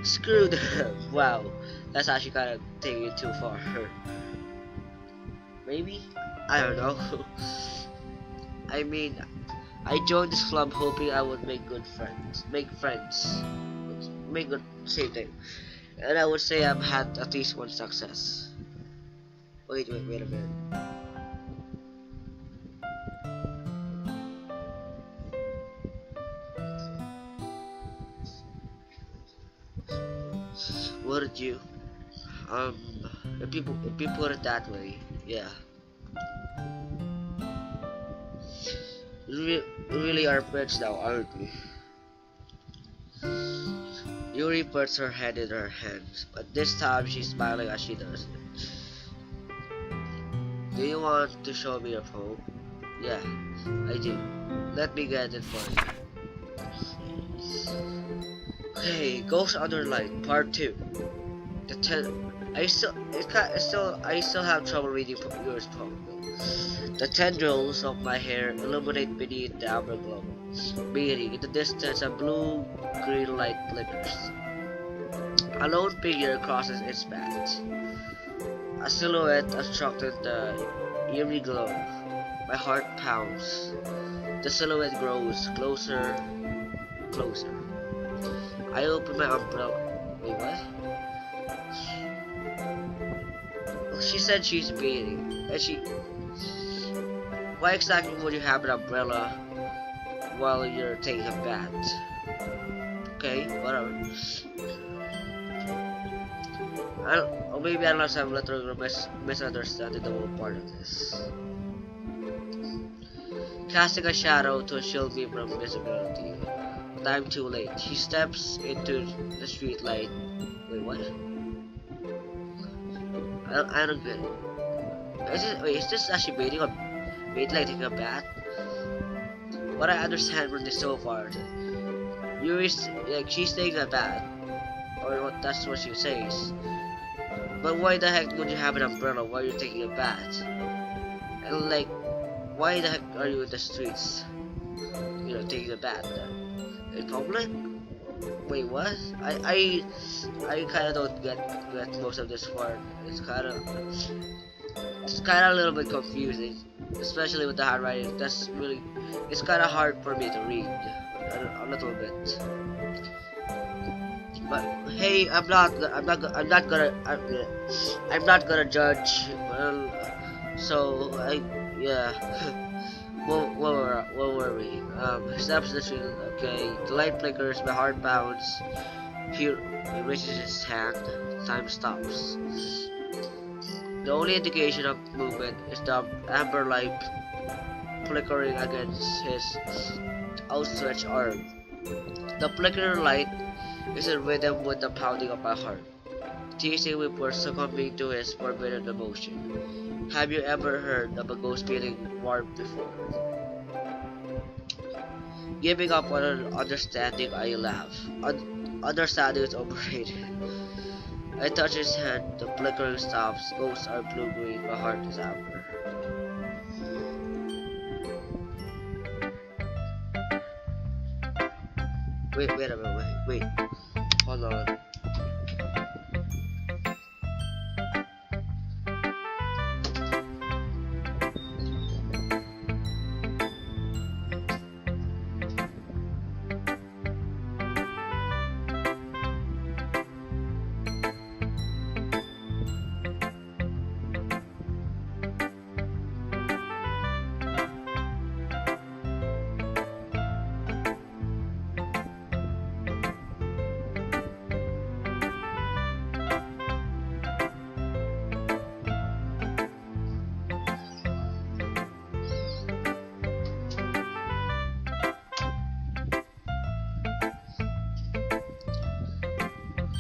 Screw them. Wow. That's actually kinda taking it too far. Maybe? I don't know. I mean, I joined this club hoping I would make good friends. Make good, same thing. And I would say I've had at least one success. Wait a minute. What did you? If you put it that way, yeah. We really are friends now, aren't we? Yuri puts her head in her hands, but this time she's smiling as she does it. Do you want to show me your phone? Yeah, I do. Let me get it for you. Okay, Ghost Under Light, Part 2. I still have trouble reading yours probably. The tendrils of my hair illuminate beneath the amber glow. Meaning, in the distance, a blue-green light flickers. A lone figure crosses its path. A silhouette obstructed the eerie glow. My heart pounds. The silhouette grows closer. I open my umbrella. Wait, what? Well, she said she's bathing. Why exactly would you have an umbrella while you're taking a bath? Okay, whatever. Or maybe I lost some little misunderstanding the whole part of this. Casting a shadow to shield me from visibility. But I'm too late. She steps into the street light. Wait, what? I don't get it. Is this actually bathing like taking a bath? What I understand from this so far, she's taking a bath, or that's what she says. But why the heck would you have an umbrella while you're taking a bath? And like, why the heck are you in the streets? Taking a bath in public? Wait, what? I kind of don't get most of this part. It's kind of a little bit confusing, especially with the handwriting. It's kind of hard for me to read a little bit. But hey, I'm not gonna judge. Well, so yeah. What were we? Steps the street. Okay, the light flickers. My heart pounds. Here, it reaches his hand. Time stops. The only indication of movement is the amber light flickering against his outstretched arm. The flickering light is in rhythm with the pounding of my heart. teasing me for succumbing to his forbidden emotion. Have you ever heard of a ghost feeling warmth before? Giving up on understanding, I laugh. Understanding is overrated. I touch his hand, the flickering stops, ghosts are blue-green, my heart is amber. Wait a minute, wait. Hold on.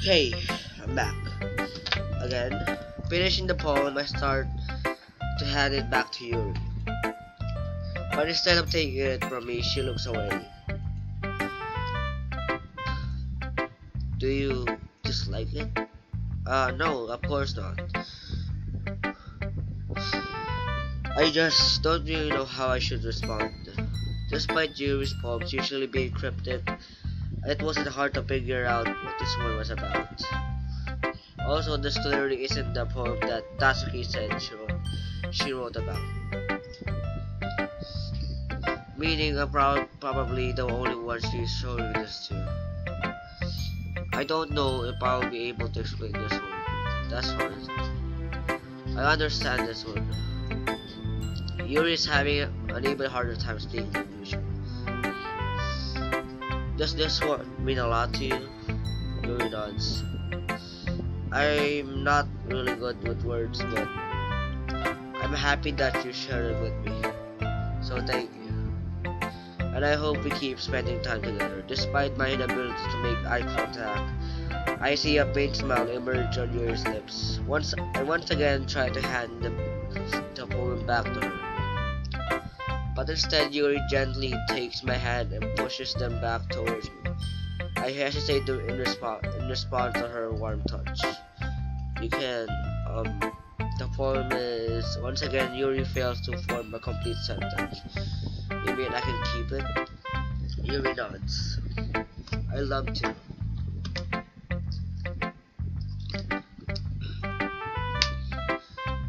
Hey, I'm back. Again, finishing the poem, I start to hand it back to Yuri. But instead of taking it from me, she looks away. Do you dislike it? No, of course not. I just don't really know how I should respond. Despite Yuri's poems usually being cryptic, it wasn't hard to figure out what this one was about. Also, this clearly isn't the poem that Tatsuki said she wrote about. Meaning I'm probably the only one she's showing this to. I don't know if I'll be able to explain this one. That's fine. I understand this one. Yuri is having an even harder time speaking than usual. Does this one mean a lot to you? Yuri nods. I'm not really good with words, but I'm happy that you shared it with me. So thank you. And I hope we keep spending time together. Despite my inability to make eye contact, I see a faint smile emerge on Yuri's lips. I once again try to hand the poem back to her. But instead, Yuri gently takes my hand and pushes them back towards me. I hesitate in response to her warm touch. You can, the poem is, once again, Yuri fails to form a complete sentence. You mean I can keep it? Yuri nods. I love to.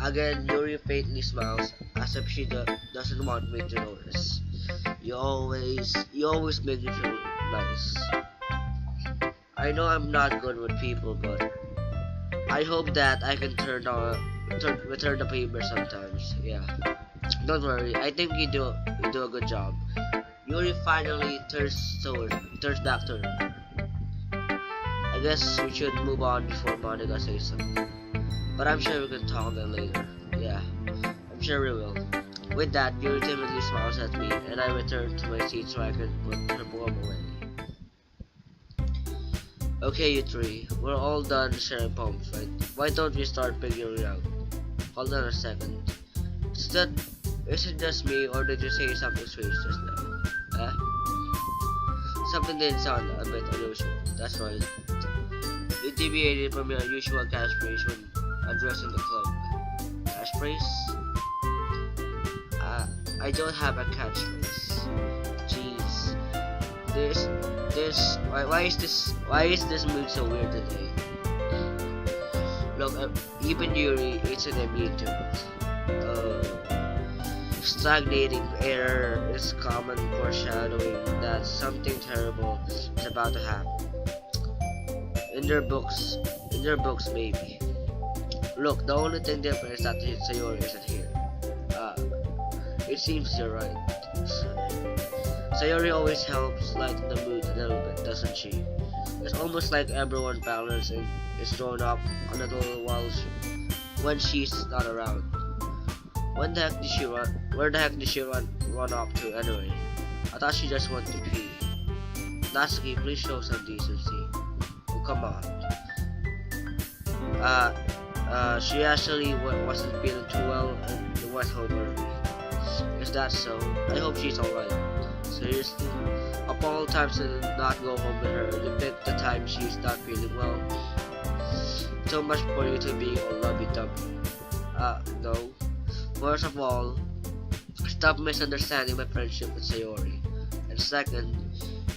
Again, Yuri faintly smiles, as if she doesn't want me to notice. You always make me feel nice. I know I'm not good with people, but I hope that I can return the paper sometimes. Yeah. Don't worry, I think you do a good job. Yuri finally turns back to her. I guess we should move on before Monica says something. But I'm sure we can talk again later. Yeah, I'm sure we will. With that, Yuri timidly smiles at me, and I return to my seat so I can put her poem away. Okay, you three, we're all done sharing poems, right? Why don't we start figuring out? Hold on a second. Is it just me, or did you say something strange just now? Something didn't sound a bit unusual. That's right. You deviated from your usual catchphrase when addressing the club. Catchphrase? I don't have a catchphrase. Jeez. Why is this mood so weird today? Look, even Yuri isn't immune to it. Stagnating air is common foreshadowing that something terrible is about to happen. In their books maybe. Look, the only thing different is that Sayori isn't here. It seems you're right. Sayori always helps lighten the mood a little bit, doesn't she? It's almost like everyone balance is thrown up a little when she's not around. Where the heck did she run up to anyway? I thought she just wanted to pee. Natsuki, please show some decency. Oh, come on. Uh, she actually wasn't feeling too well and went home early. Is that so? I hope she's alright. Seriously? Of all times to not go home with her, you picked the time she's not feeling well. So much for you to be all lovey-dovey. No. First of all, stop misunderstanding my friendship with Sayori. And second,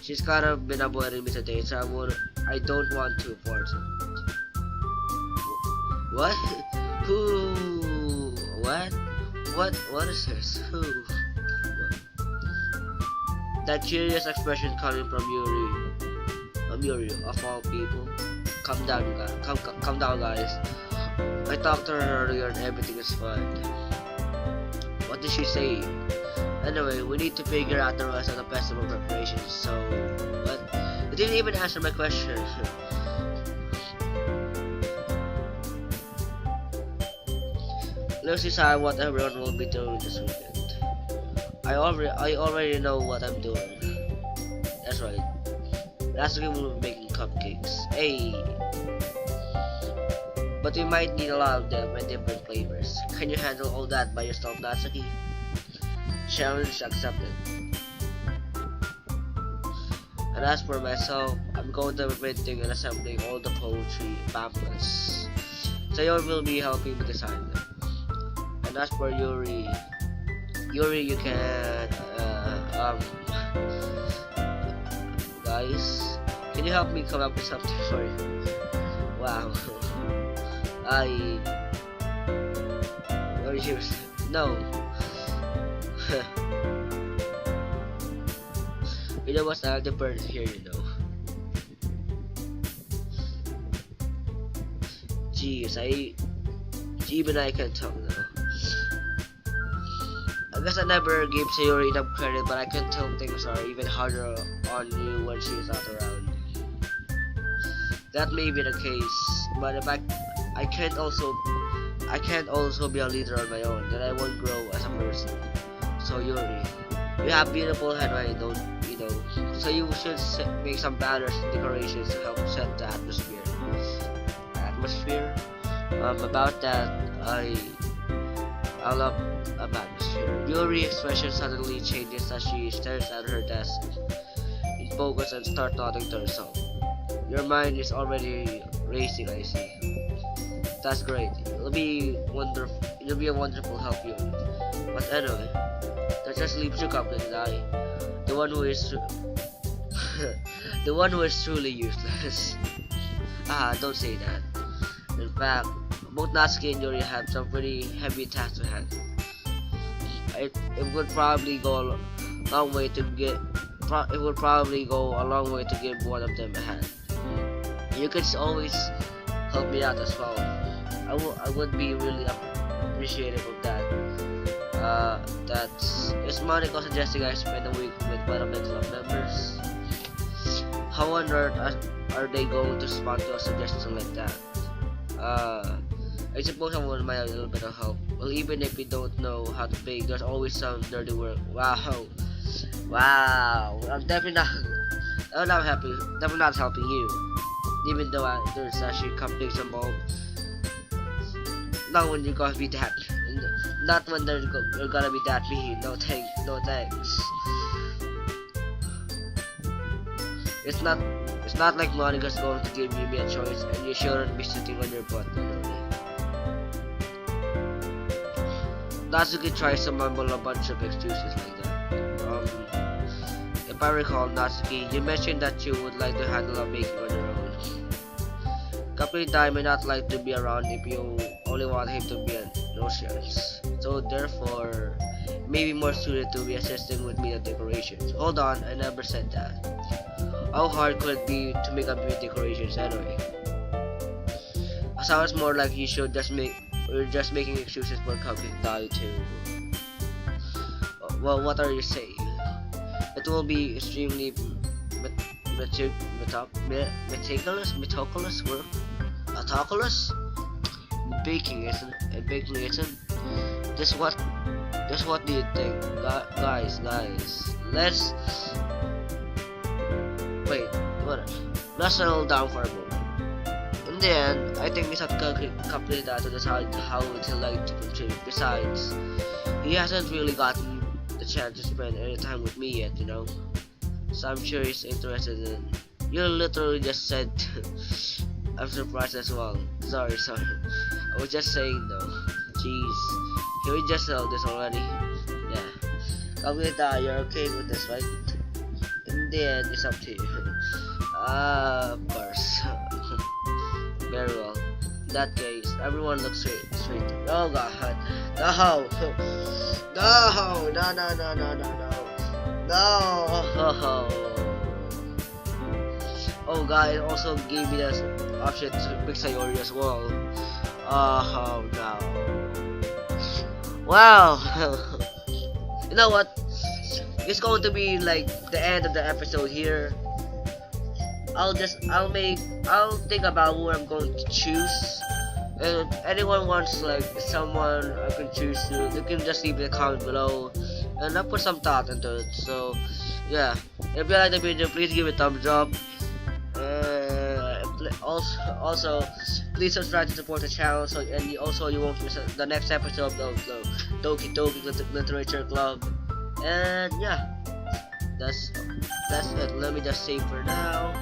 she's kind of been avoiding me today, so I don't want to force it. What? Who? What? What is this? Who? That curious expression coming from Yuri. From Yuri, of all people. Calm down, guys. Calm down, guys. I talked to her earlier and everything is fine. What did she say? Anyway, we need to figure out the rest of the festival preparations, so... What? You didn't even answer my question. Let's decide what everyone will be doing this weekend. I already know what I'm doing. That's right. Last week we were making cupcakes. Hey! But we might need a lot of them in different flavors. Can you handle all that by yourself, Natsuki? Challenge accepted. And as for myself, I'm going to be printing and assembling all the poetry pamphlets. Sayori will be helping me design them. And as for Yuri, you can, guys, can you help me come up with something for you? Wow. No. You know what's the bird here, you know. Jeez, even I can tell now. I guess I never gave Sayori enough credit, but I can tell things are even harder on you when she's not around. That may be the case, but if I can't also be a leader on my own, then I won't grow as a person. So Yuri, you have beautiful handwriting, don't you know? So you should make some banners and decorations to help set the atmosphere. About that, I love atmosphere. Yuri's expression suddenly changes as she stares at her desk in focus and starts nodding to herself. Your mind is already racing, I see. That's great. It'll be a wonderful help, you. But anyway, that just leaves you completely die. The one who is the one who is truly useless. Don't say that. In fact, both Natsuki and Yuri have some pretty heavy tasks to handle. It would probably go a long way to give one of them a hand. You could always help me out as well. I would be really appreciative of that. Is Monica suggesting I spend a week with one of my club members? How on earth are they going to respond to a suggestion like that? I suppose I wouldn't mind a little bit of help. Well, even if you don't know how to bake, there's always some dirty work. Wow. I'm definitely not helping you. Even though there's actually cupcakes involved. Not when you're gonna be that. Not when you're gonna be that mean. No thanks. It's not like Monica's going to give me a choice, and you shouldn't be sitting on your butt. Natsuki tries to mumble a bunch of excuses like that. If I recall, Natsuki, you mentioned that you would like to handle a baking on your own. Kapita may not like to be around if you only want him to be an Oceans. So therefore, maybe more suited to be assisting with media decorations. Hold on, I never said that. How hard could it be to make up new decorations anyway? Sounds more like you should we're just making excuses for Kapita too. Well, what are you saying? It will be extremely meticulous work. Meticulous? Baking isn't. Just what do you think, guys? Let's wait. Let's settle down for a moment. In the end, I think Misaki completed that to decide how would he like to contribute. Besides, he hasn't really gotten the chance to spend any time with me yet, you know. So I'm sure he's interested in. You literally just said. I'm surprised as well. Sorry. I was just saying though. Jeez. Can we just sell this already? Yeah. Kaguya, you're okay with this, right? In the end, it's up to you. Of course. Very well. In that case, everyone looks straight. Oh god. No. No. Oh god, it also gave me this option to pick Sayori as well. Oh no. Wow. You know what? It's going to be like the end of the episode here. I'll think about who I'm going to choose. And if anyone wants like someone I can choose to, they can just leave me a comment below and I'll put some thought into it. So yeah, if you like the video, please give it a thumbs up. Also, please subscribe to support the channel. So and also you won't miss the next episode of the Doki Doki Literature Club. And yeah, that's it. Let me just save for now.